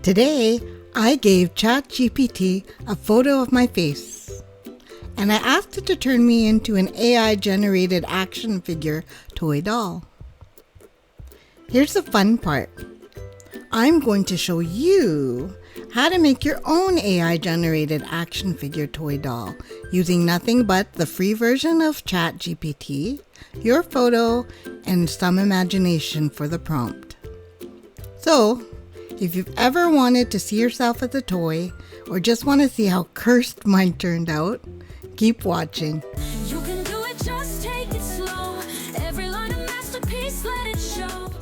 Today, I gave ChatGPT a photo of my face, and I asked it to turn me into an AI-generated action figure toy doll. Here's the fun part. I'm going to show you how to make your own AI-generated action figure toy doll using nothing but the free version of ChatGPT, your photo, and some imagination for the prompt. So, if you've ever wanted to see yourself as a toy or just want to see how cursed mine turned out, keep watching. You can do it, just take it slow. Every line a masterpiece, let it show.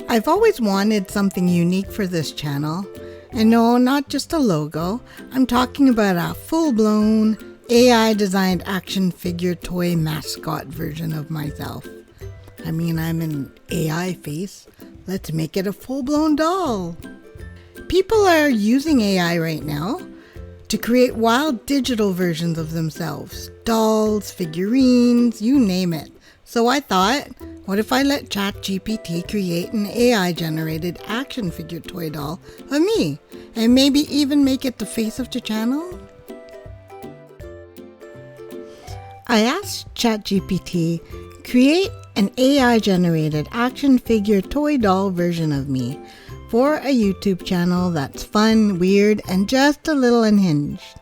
I've always wanted something unique for this channel. And no, not just a logo. I'm talking about a full-blown AI-designed action figure toy mascot version of myself. I mean, I'm an AI face. Let's make it a full-blown doll. People are using AI right now to create wild digital versions of themselves. Dolls, figurines, you name it. So I thought, what if I let ChatGPT create an AI-generated action figure toy doll of me? And maybe even make it the face of the channel? I asked ChatGPT, create an AI-generated action figure toy doll version of me for a YouTube channel that's fun, weird, and just a little unhinged.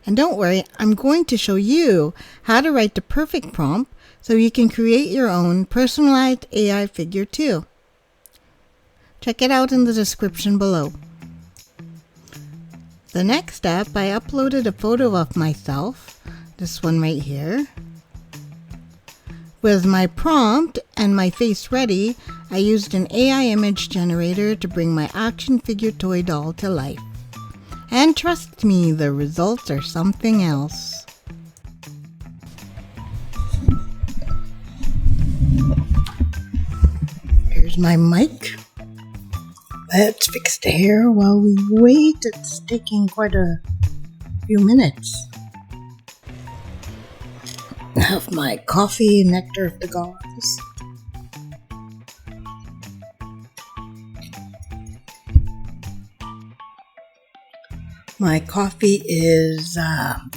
And don't worry, I'm going to show you how to write the perfect prompt so you can create your own personalized AI figure too. Check it out in the description below. The next step, I uploaded a photo of myself, this one right here. With my prompt and my face ready, I used an AI image generator to bring my action figure toy doll to life. And trust me, the results are something else. Here's my mic. Let's fix the hair while we wait. It's taking quite a few minutes. I have my coffee, nectar of the gods. My coffee is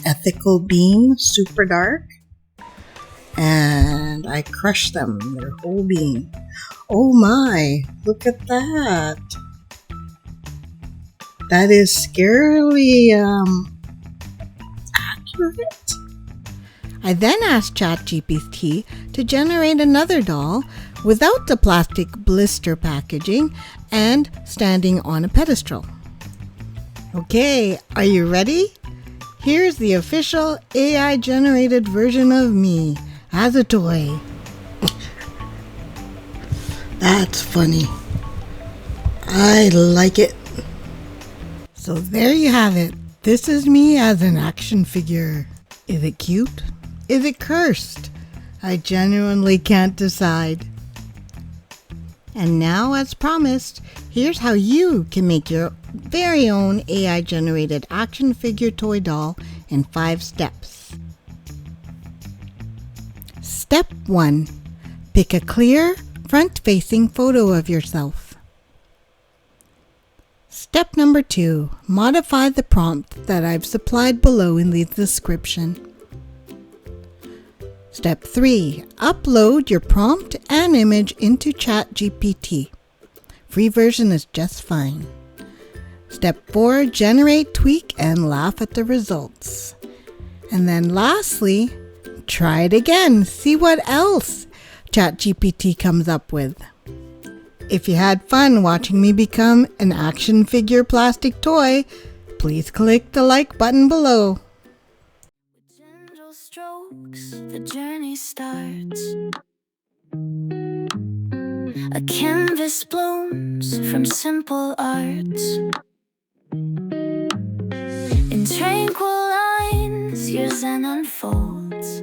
ethical bean, super dark. And I crush them, they're whole bean. Oh my, look at that. That is scarily accurate. I then asked ChatGPT to generate another doll without the plastic blister packaging and standing on a pedestal. Okay, are you ready? Here's the official AI-generated version of me as a toy. That's funny. I like it. So there you have it. This is me as an action figure. Is it cute? Is it cursed? I genuinely can't decide. And now, as promised, here's how you can make your very own AI-generated action figure toy doll in 5 steps. Step 1. Pick a clear, front-facing photo of yourself. Step number 2. Modify the prompt that I've supplied below in the description. Step 3. Upload your prompt and image into ChatGPT. Free version is just fine. Step 4. Generate, tweak, and laugh at the results. And then lastly, try it again. See what else ChatGPT comes up with. If you had fun watching me become an action figure plastic toy, please click the like button below. With gentle strokes, the journey starts. A canvas blooms from simple arts. In tranquil lines, your zen unfolds.